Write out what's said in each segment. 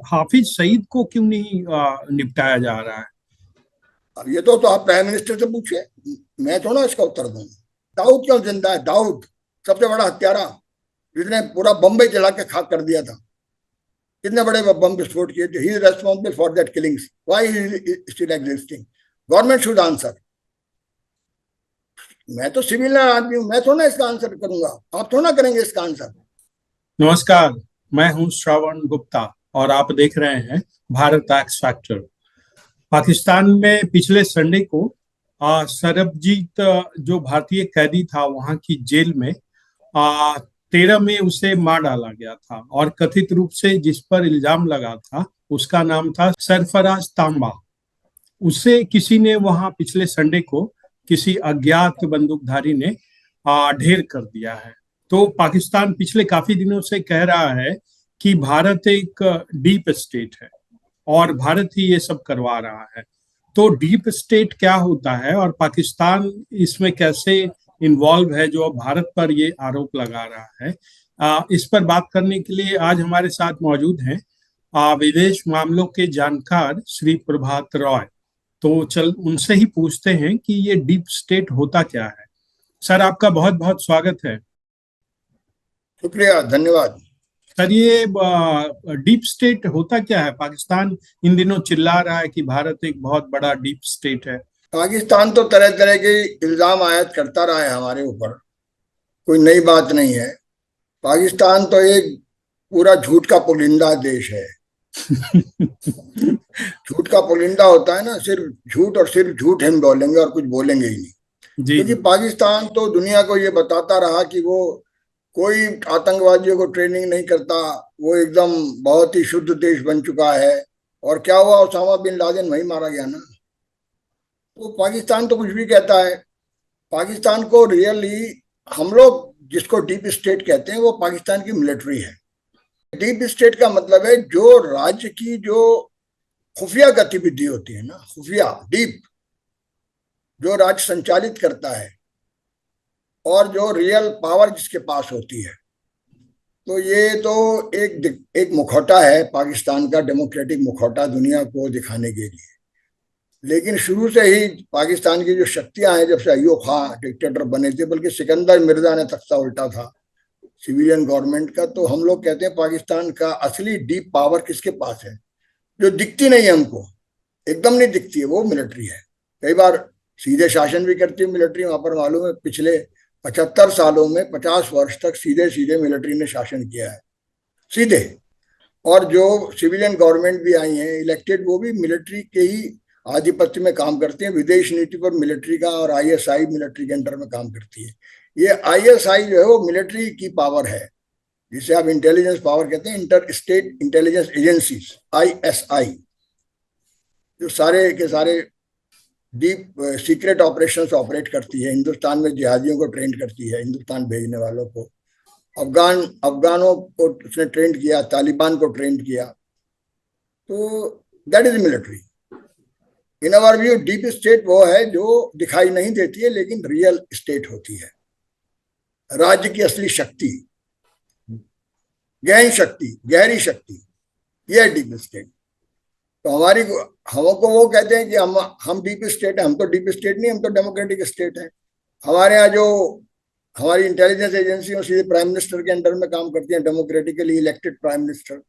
हाफिज सईद को क्यों नहीं निपटाया जा रहा है? अब ये तो आप प्राइम मिनिस्टर से पूछिए, मैं थोड़ा इसका उत्तर दूंगा। दाऊद क्यों जिंदा है? दाऊद सबसे बड़ा हत्यारा, जिसने पूरा बम्बई जला के खाक कर दिया था। कितने बड़े बम विस्फोट किए थे। He is responsible for that killings. Why he still existing? Government should answer. मैं तो सिविल आदमी हूं, मैं थोड़ा इसका आंसर करूंगा, आप थोड़ा करेंगे इसका आंसर। नमस्कार, मैं हूं श्रवण गुप्ता और आप देख रहे हैं भारत एक्स फैक्टर। पाकिस्तान में पिछले संडे को सरबजीत, जो भारतीय कैदी था वहां की जेल में, 13 में उसे मार डाला गया था और कथित रूप से जिस पर इल्जाम लगा था उसका नाम था सरफराज तांबा। उसे किसी ने वहां पिछले संडे को किसी अज्ञात बंदूकधारी ने ढेर कर दिया है। तो पाकिस्तान पिछले काफी दिनों से कह रहा है कि भारत एक डीप स्टेट है और भारत ही ये सब करवा रहा है। तो डीप स्टेट क्या होता है और पाकिस्तान इसमें कैसे इन्वॉल्व है जो भारत पर ये आरोप लगा रहा है, इस पर बात करने के लिए आज हमारे साथ मौजूद हैं विदेश मामलों के जानकार श्री प्रभात रॉय। तो चल उनसे ही पूछते हैं कि ये डीप स्टेट होता क्या है। सर, आपका बहुत बहुत स्वागत है। शुक्रिया, धन्यवाद। सर, ये डीप स्टेट होता क्या है? पाकिस्तान इन दिनों चिल्ला रहा है कि भारत एक बहुत बड़ा डीप स्टेट है। पाकिस्तान तो तरह तरह के इल्जाम आयत करता रहा है हमारे ऊपर, कोई नई बात नहीं है। पाकिस्तान तो एक पूरा झूठ का पुलिंदा देश है। झूठ का पुलिंदा होता है ना, सिर्फ झूठ और सिर्फ झूठ हम बोलेंगे और कुछ बोलेंगे ही नहीं। जी क्योंकि जी। पाकिस्तान तो दुनिया को ये बताता रहा कि वो कोई आतंकवादियों को ट्रेनिंग नहीं करता, वो एकदम बहुत ही शुद्ध देश बन चुका है। और क्या हुआ? ओसामा बिन लादेन वहीं मारा गया ना। तो पाकिस्तान तो कुछ भी कहता है। पाकिस्तान को रियली हम लोग जिसको डीप स्टेट कहते हैं वो पाकिस्तान की मिलिट्री है। डीप स्टेट का मतलब है जो राज्य की जो खुफिया गतिविधि होती है ना, खुफिया डीप, जो राज्य संचालित करता है और जो रियल पावर जिसके पास होती है। तो ये तो एक मुखौटा है पाकिस्तान का, डेमोक्रेटिक मुखौटा दुनिया को दिखाने के लिए। लेकिन शुरू से ही पाकिस्तान की जो शक्तियां हैं, जब से अयूब खान डिक्टेटर बने थे, बल्कि सिकंदर मिर्जा ने तख्ता उल्टा था सिविलियन गवर्नमेंट का, तो हम लोग कहते हैं पाकिस्तान का असली डीप पावर किसके पास है, जो दिखती नहीं है हमको, एकदम नहीं दिखती है, वो मिलिट्री है। कई बार सीधे शासन भी करती है मिलिट्री वहां पर। मालूम है पिछले 75 सालों में 50 वर्ष तक सीधे सीधे मिलिट्री ने शासन किया है, सीधे। और जो सिविलियन गवर्नमेंट भी आई है इलेक्टेड, वो भी मिलिट्री के ही आधिपत्य में काम करते हैं। विदेश नीति पर मिलिट्री का, और आईएसआई मिलिट्री के अंडर में काम करती है। ये आईएसआई जो है वो मिलिट्री की पावर है, जिसे आप इंटेलिजेंस पावर कहते हैं, inter state intelligence agencies, ISI, जो सारे के सारे डीप सीक्रेट ऑपरेशंस ऑपरेट करती है। हिंदुस्तान में जिहादियों को ट्रेन करती है, हिंदुस्तान भेजने वालों को। अफगानों को उसने ट्रेंड किया, तालिबान को ट्रेंड किया। तो that is military. In our view deep state वो है जो दिखाई नहीं देती है लेकिन रियल स्टेट होती है, राज्य की असली शक्ति, गहन शक्ति, गहरी शक्ति, यह डीप स्टेट। तो हमको वो कहते हैं कि हम डीप स्टेट है। हम तो डीप स्टेट नहीं, हम तो डेमोक्रेटिक स्टेट है। हमारे यहाँ जो हमारी इंटेलिजेंस एजेंसी सीधे प्राइम मिनिस्टर के अंडर में काम करती हैं, डेमोक्रेटिकली इलेक्टेड प्राइम मिनिस्टर।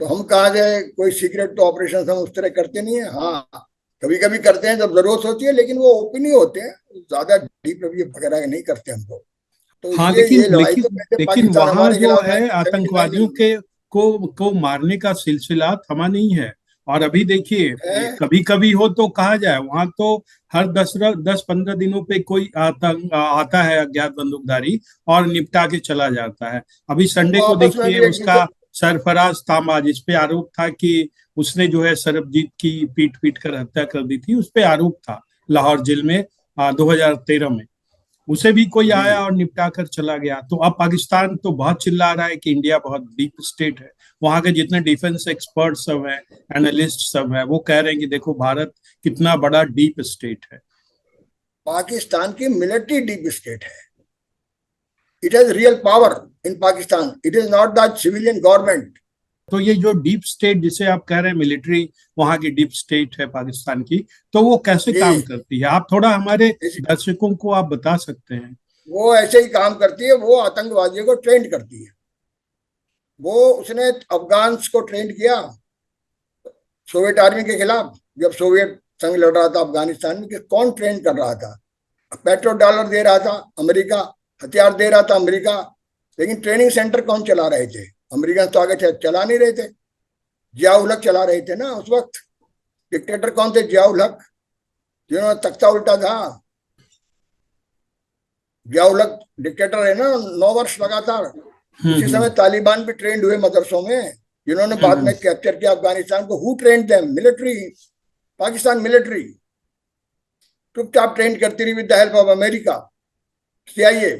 तो हम कहा जाए कोई सीक्रेट तो ऑपरेशन हम उस तरह करते नहीं है। हाँ, कभी कभी करते हैं जब जरूरत होती है, लेकिन वो ओपन ही होते हैं, ज्यादा डीप रिव्यू वगैरह नहीं करते हमको। तो हाँ, इसलिए लेकिन ये लड़ाई लेकिन तो पहले लेकिन पाकिस्तान वहां हमारे जो खिलाफ है 1979 आतंकवादियों में के को मारने का सिलसिला थमा नहीं है। और अभी देखिए, है। कभी कभी हो तो कहा जाए वहां तो हर 10-15 दिनों पे कोई आतंक आता है अज्ञात बंदूकधारी और निपटा के चला जाता है। अभी संडे वो को आपस में देखिए भी एक उसका दूसरे। सरफराज तांबा, जिस पे आरोप था कि उसने जो है सरबजीत की पीट पीट कर हत्या कर दी थी, उस पे आरोप था लाहौर जेल में 2013 में। उसे भी कोई जी। आया और निपटा कर चला गया। तो अब पाकिस्तान तो बहुत चिल्ला रहा है कि इंडिया बहुत डीप स्टेट है। वहां के जितने डिफेंस एक्सपर्ट सब हैं, एनालिस्ट सब हैं, वो कह रहे हैं कि देखो भारत कितना बड़ा डीप स्टेट है। पाकिस्तान की मिलिट्री डीप स्टेट है। It has real power in Pakistan. It is not that civilian government. तो ये जो डीप स्टेट जिसे आप कह रहे हैं, मिलिट्री वहां की डीप स्टेट है पाकिस्तान की, तो वो कैसे काम जी, करती है? आप थोड़ा हमारे इस- दर्शकों को आप बता सकते हैं? वो ऐसे ही काम करती है, वो आतंकवादियों को ट्रेंड करती है। वो उसने अफगान को ट्रेंड किया सोवियत आर्मी के खिलाफ। जब सोवियत संघ लड़ रहा था अफगानिस्तान में, कि कौन ट्रेन कर रहा था? पेट्रो डॉलर दे रहा था अमेरिका, हथियार दे रहा था अमेरिका, लेकिन ट्रेनिंग सेंटर कौन चला रहे थे? अमेरिकन तो आगे चला नहीं रहे थे, जियाउल हक चला रहे थे ना उस वक्त। डिक्टेटर कौन थे? जियाउल हक, जिन्होंने तख्ता उल्टा था। जियाउल हक डिक्टेटर है ना, 9 वर्ष लगातार। उसी समय हम्म। तालिबान भी ट्रेंड हुए मदरसों में, जिन्होंने हम्म बाद हम्म। में कैप्चर किया अफगानिस्तान को। Who trend them? Military, Pakistan military चुपचाप ट्रेंड करती रही with the help of America, CIA.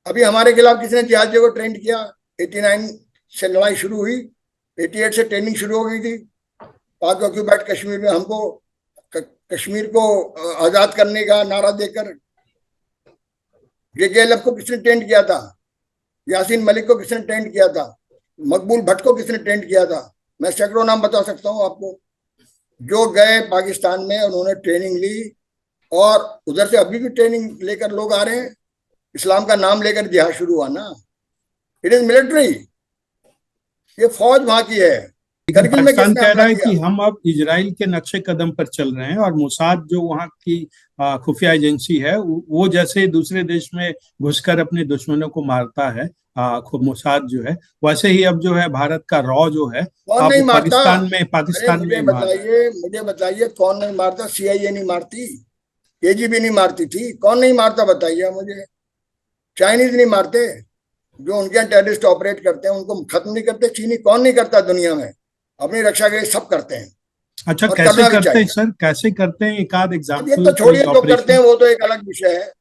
अभी हमारे खिलाफ किसने जिहादियों को ट्रेंड किया? 89 से लड़ाई शुरू हुई, 88 से ट्रेनिंग शुरू हो गई थी। पाक ऑक्यूपाइड कश्मीर में हमको, कश्मीर को आजाद करने का नारा देकर जेजेएलएफ को किसने ट्रेंड किया था? यासीन मलिक को किसने ट्रेंड किया था? मकबूल भट्ट को किसने ट्रेंड किया था? मैं सैकड़ों नाम बता सकता हूँ आपको, जो गए पाकिस्तान में, उन्होंने ट्रेनिंग ली। और उधर से अभी भी ट्रेनिंग लेकर लोग आ रहे हैं। इस्लाम का नाम लेकर जिहाद शुरू हुआ ना। इट इज मिलिट्री, ये फौज वहां की है। लेकिन करगिल में पाकिस्तान किसने कह हमला रहा है किया? कि हम अब इजराइल के नक्शे कदम पर चल रहे हैं, और मोसाद जो वहाँ की खुफिया एजेंसी है, वो जैसे दूसरे देश में घुसकर अपने दुश्मनों को मारता है, खुद मोसाद जो है, वैसे ही अब जो है भारत का रॉ जो है, कौन अब नहीं मारता? अरे पाकिस्तान में मार रहा है। मुझे बताइए, कौन नहीं मारता? सीआईए नहीं मारती? केजीबी नहीं मारती थी? कौन नहीं मारता बताइए मुझे। चाइनीज नहीं मारते? जो उनके यहाँ टेररिस्ट ऑपरेट करते हैं उनको खत्म नहीं करते? चीनी कौन नहीं करता दुनिया में? अपनी रक्षा के लिए सब करते हैं, अच्छा, और कैसे करना भी करते हैं चाहिए। सर? कैसे करते हैं? एक आध अब ये एग्जाम्पल, तो कोई छोड़िए, जो करते ऑपरेशन? हैं वो तो एक अलग विषय है।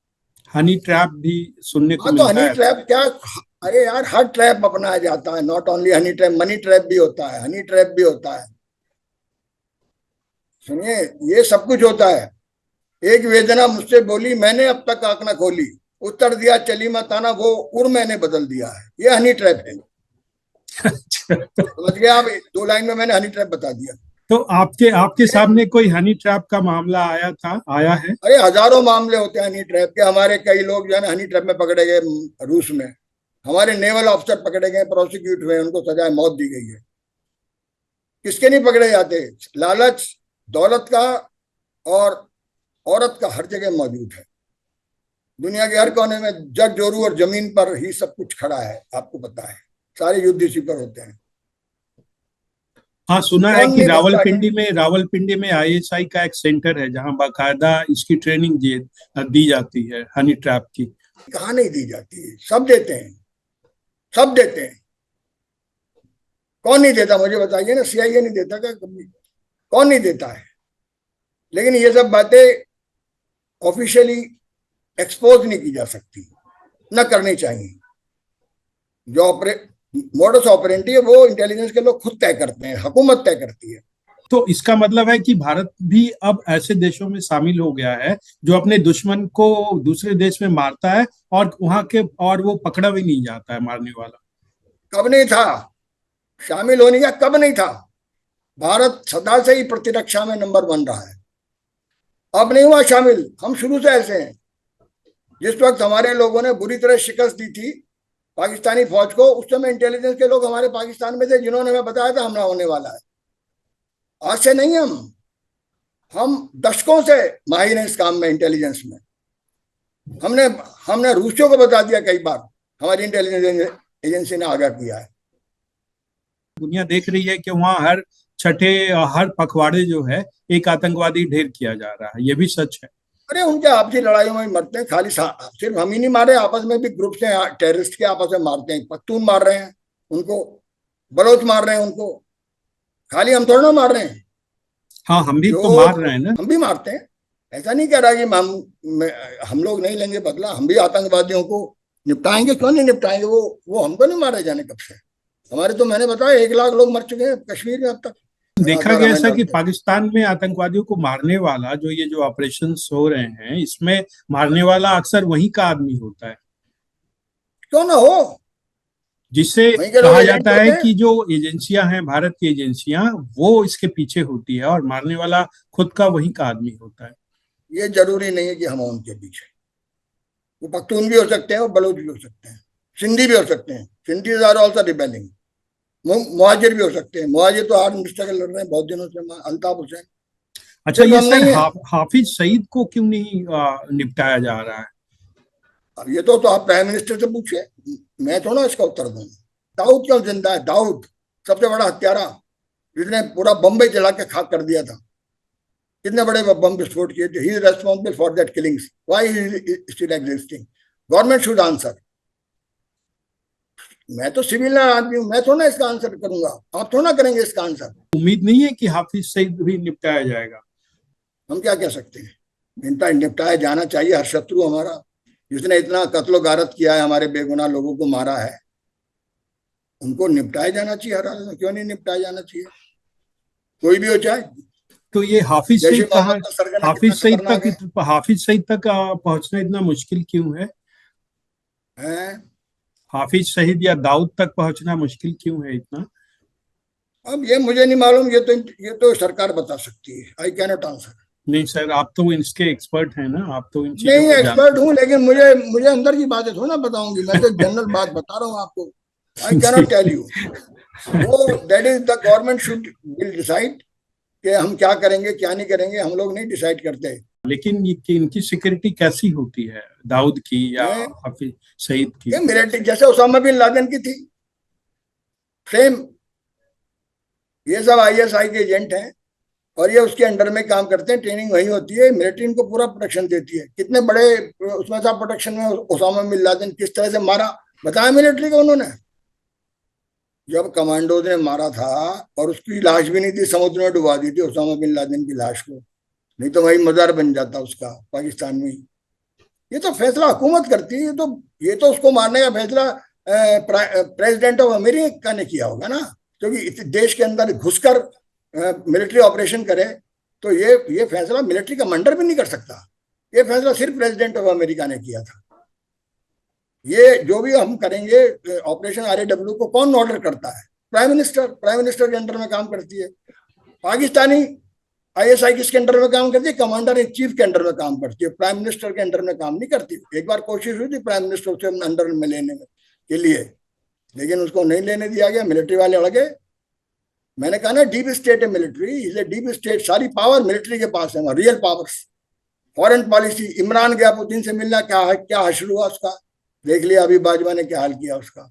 हनी ट्रैप भी सुनने को हाँ, तो मिलता हनी है अक्सर। ट्रैप क्या? अरे यार, हर ट्रैप अपनाया जाता है, not only honey trap. Money trap भी होता है, हनी ट्रैप भी होता है। सुनिए, ये सब कुछ होता है। एक वेदना मुझसे बोली, मैंने अब तक आंख न खोली, उत्तर दिया चली मत आना, वो उर मैंने बदल दिया है। ये हनी ट्रैप है। समझ गए आप? 2 लाइन में मैंने हनी ट्रैप बता दिया। तो आपके आपके सामने कोई हनी ट्रैप का मामला आया है? अरे हजारों मामले होते हैं हनी ट्रैप के। हमारे कई लोग जो है ना हनी ट्रैप में पकड़े गए, रूस में। हमारे नेवल ऑफिसर पकड़े गए, प्रोसिक्यूट हुए, उनको सजाए मौत दी गई है। किसके नहीं पकड़े जाते? लालच, दौलत का, और औरत का हर जगह मौजूद है। दुनिया के हर कोने में जग जोरू और जमीन पर ही सब कुछ खड़ा है, आपको पता है। सारे युद्ध इसी पर होते हैं। हाँ, सुना है कौन कि नहीं बचता है? रावलपिंडी में आईएसआई का एक सेंटर है जहाँ बाकायदा इसकी ट्रेनिंग दी जाती है, हनी ट्रैप की। कहाँ नहीं दी जाती है? सब देते हैं, सब देते हैं। कौन नहीं देता मुझे बताइए ना? सीआईए नहीं देता क्या कभी? कौन नहीं देता है? लेकिन ये सब बातें ऑफिशियली एक्सपोज नहीं की जा सकती, न करनी चाहिए। जो मोडस ऑपरेंडी है वो इंटेलिजेंस के लोग खुद तय करते हैं, हुकूमत तय करती है। तो इसका मतलब है कि भारत भी अब ऐसे देशों में शामिल हो गया है जो अपने दुश्मन को दूसरे देश में मारता है, और वो पकड़ा भी नहीं जाता है मारने वाला। कब नहीं था? शामिल होने का कब नहीं था? भारत सदा से ही प्रतिरक्षा में नंबर 1 रहा है। अब नहीं हुआ शामिल, हम शुरू से ऐसे हैं। जिस वक्त हमारे लोगों ने बुरी तरह शिकस्त दी थी पाकिस्तानी फौज को, उस समय इंटेलिजेंस के लोग हमारे पाकिस्तान में थे, जिन्होंने हमें बताया था हमला होने वाला है। आज से नहीं, हम दशकों से माहिर हैं इस काम में, इंटेलिजेंस में। हमने हमने रूसियों को बता दिया कई बार, हमारी इंटेलिजेंस एजेंसी ने आगाह किया है। दुनिया देख रही है कि वहाँ हर छठे हर पखवाड़े जो है एक आतंकवादी ढेर किया जा रहा है। ये भी सच है। अरे उनके आपसी लड़ाइयों में मरते हैं खाली, सिर्फ हम ही नहीं मारे, आपस में भी ग्रुप से टेररिस्ट के आपस में मारते हैं। पख्तून मार रहे हैं उनको, बलोच मार रहे हैं उनको, खाली हम थोड़ा ना मार रहे हैं। हाँ, हम भी जो तो मार रहे हैं ना। हम भी मारते हैं। ऐसा नहीं कह रहा कि हम लोग नहीं लेंगे बदला, हम भी आतंकवादियों को निपटाएंगे। क्यों नहीं निपटाएंगे? वो हमको नहीं मारे जाने कब से? हमारे तो मैंने बताया 1 लाख लोग मर चुके हैं कश्मीर में अब तक, देखा अगर गया हमें ऐसा कि लड़ते। पाकिस्तान में आतंकवादियों को मारने वाला जो ऑपरेशंस हो रहे हैं, इसमें मारने वाला अक्सर वहीं का आदमी होता है। क्यों ना हो? वहीं के लोग कहा एजेंट जाता है होते हैं। कि जो एजेंसियां हैं, भारत की एजेंसियां, वो इसके पीछे होती है और मारने वाला खुद का वहीं का आदमी होता है। ये जरूरी नहीं है कि हम उनके पीछे, वो पख्तून भी हो सकते हैं, वो बलूच भी हो सकते हैं, सिंधी भी हो सकते हैं, सिंधी आर ऑल्सो रिबेलिंग, मुहाजिर भी हो सकते हैं, मुहाजिर तो आर्म स्ट्रगल लड़ रहे हैं बहुत दिनों से, अल्ताफ हुसैन। अच्छा, सिर्फ ये हम सर नहीं है। हाफिज सईद को क्यों नहीं निपटाया जा रहा है? अब ये तो आप प्राइम मिनिस्टर से पूछिए, मैं थोड़ा इसका उत्तर दूंगा। दाऊद क्यों जिंदा है? दाऊद सबसे बड़ा हत्यारा, जिसने पूरा बम्बई जला के खाक कर दिया था, कितने बड़े बम विस्फोट किए थे। He is responsible for that killings, why he still existing? Government should answer. मैं तो सिविल आदमी हूं, मैं थोड़ा इसका आंसर करूंगा, आप थोड़ा करेंगे इसका आंसर। उम्मीद नहीं है कि हाफिज सईद भी निपटाया जाएगा? हम क्या कह सकते हैं? इनका निपटाया जाना चाहिए। हर शत्रु हमारा, जिसने इतना कत्लो गारत किया है, हमारे बेगुनाह लोगों को मारा है, उनको निपटाया जाना चाहिए हर हाल में। क्यों नहीं निपटाया जाना चाहिए? कोई भी हो चाहे। तो ये हाफिज जैश ए सईद कहाँ, मोहम्मद का सरगना कितना खतरनाक है। हाफिज सईद तक पहुंचना इतना मुश्किल क्यों है? हैं? हाफिज सईद या दाऊद तक पहुंचना मुश्किल क्यों है इतना? अब ये मुझे नहीं मालूम, ये तो सरकार बता सकती है। I can not answer. नहीं सर, आप तो इसके एक्सपर्ट हैं ना, आप तो इन चीजों नहीं को जानते एक्सपर्ट हैं। हूँ, लेकिन मुझे मुझे अंदर की बातें थोड़ा बताऊंगी, मैं तो जनरल बात बता रहा हूँ आपको। आई कैन जी। Not tell you. वो that is the government should will decide कि हम क्या करेंगे क्या नहीं करेंगे, हम लोग नहीं डिसाइड करते लेकिन ये कि इनकी सिक्योरिटी कैसी होती है, दाऊद की या हैं। हाफिज सईद की? ये मिलिट्री जैसे उसामा बिन लादेन की थी, सेम। ये सब आईएसआई के एजेंट हैं और ये उसके अंडर में काम करते हैं, ट्रेनिंग वही होती है। मिलिट्री इनको पूरा प्रोटेक्शन देती है। कितने बड़े उसमें था प्रोटेक्शन में उसामा बिन लादेन, किस तरह से मारा बताया मिलिट्री को उन्होंने। जब कमांडोज ने मारा था, और उसकी लाश भी नहीं थी, समुद्र में डुबा दी थी उसामा बिन लादेन की लाश को, नहीं तो वही मजार बन जाता उसका पाकिस्तान में ही। ये तो फैसला हुकूमत करती है। ये तो उसको मारने का फैसला प्रेसिडेंट ऑफ अमेरिका ने किया होगा ना, क्योंकि देश के अंदर घुसकर मिलिट्री ऑपरेशन करे, तो ये फैसला मिलिट्री कमांडर भी नहीं कर सकता। ये फैसला सिर्फ प्रेसिडेंट ऑफ अमेरिका ने किया था। ये जो भी हम करेंगे ऑपरेशन RAW को कौन ऑर्डर करता है? Prime minister. प्राइम मिनिस्टर के अंडर में काम करती है। पाकिस्तानी ISI किसके अंडर में काम करती है? कमांडर इन चीफ के अंडर में काम करती है, प्राइम मिनिस्टर के अंडर में काम नहीं करती। एक बार कोशिश हुई थी प्राइम मिनिस्टर से अंडर में लेने के लिए, लेकिन उसको नहीं लेने दिया गया, मिलिट्री वाले अड़ गए। मैंने कहा ना, डीप स्टेट है military, is a deep state. सारी पावर मिलिट्री के पास है, real powers. Foreign policy, Imran गया पुतिन से मिलना, क्या हासिल हुआ उसका? देख लिया अभी बाजवा ने क्या हाल किया उसका।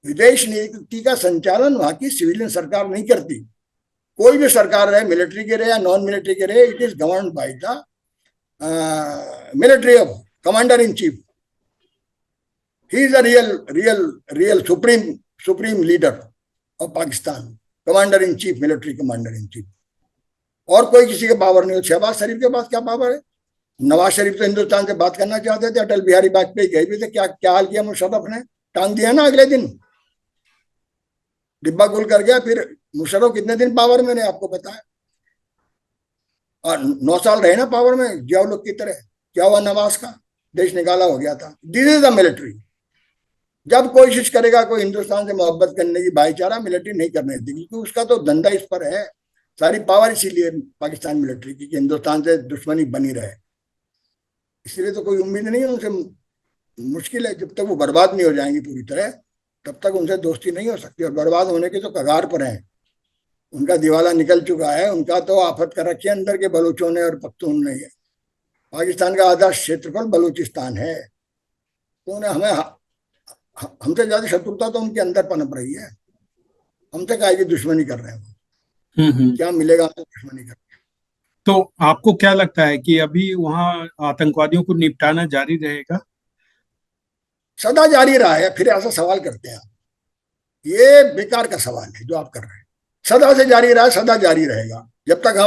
विदेश नीति का संचालन वहां की सिविलियन सरकार नहीं करती। कोई भी सरकार रहे, मिलिट्री के रहे या नॉन मिलिट्री के रहे, it is govern by the military of commander in chief. He is a real supreme leader of Pakistan, commander in chief, military commander in chief. और कोई किसी के पावर नहीं हो। शहबाज शरीफ के पास क्या पावर है? नवाज शरीफ तो हिंदुस्तान से बात करना चाहते थे, अटल बिहारी वाजपेयी गए भी थे, क्या हाल किया मुशर्रफ ने? टांग दिया ना अगले दिन, डिब्बा गुल कर गया। फिर मुशर्रफ कितने दिन पावर में रहे आपको पता है? और 9 साल रहे ना पावर में, जियाउल की तरह। क्या हुआ नवाज का? देश निकाला हो गया था। This is the military. जब कोशिश करेगा कोई हिंदुस्तान से मोहब्बत करने की, भाईचारा, मिलिट्री नहीं करने देगी, क्योंकि उसका तो धंधा इस पर है। सारी पावर इसीलिए पाकिस्तान मिलिट्री की, कि हिंदुस्तान से दुश्मनी बनी रहे। इसलिए तो कोई उम्मीद नहीं है उनसे। मुश्किल है, जब तक वो बर्बाद नहीं हो जाएंगी पूरी तरह, तब तक उनसे दोस्ती नहीं हो सकती। और बर्बाद होने के तो कगार पर हैं। उनका दिवाला निकल चुका है। उनका तो आफत कर रखी है अंदर के बलूचों ने और पख्तून ने। पाकिस्तान का आधा क्षेत्रफल बलूचिस्तान है। तो उन्हें हमसे ज्यादा शत्रुता तो उनके अंदर पनप रही है। हमसे काहे की दुश्मनी कर रहे हैं वो? हम्म। क्या मिलेगा हमसे दुश्मनी कर? तो आपको क्या लगता है कि अभी वहां आतंकवादियों को निपटाना जारी रहेगा? सदा जारी रहा है। फिर ऐसा सवाल करते हैं आप, ये बेकार का सवाल है जो आप कर रहे हैं। सदा से जारी रहा है, सदा जारी रहेगा, जब तक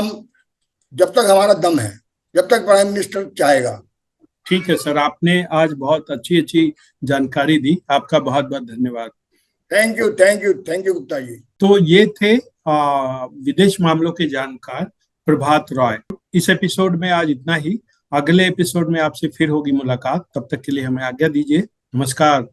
हमारा दम है, जब तक प्राइम मिनिस्टर चाहेगा। ठीक है सर, आपने आज बहुत अच्छी अच्छी जानकारी दी, आपका बहुत बहुत धन्यवाद। Thank you, thank you, thank you Gupta ji. तो ये थे विदेश मामलों के जानकार प्रभात रॉय। इस एपिसोड में आज इतना ही। अगले एपिसोड में आपसे फिर होगी मुलाकात। तब तक के लिए हमें आज्ञा दीजिए। नमस्कार।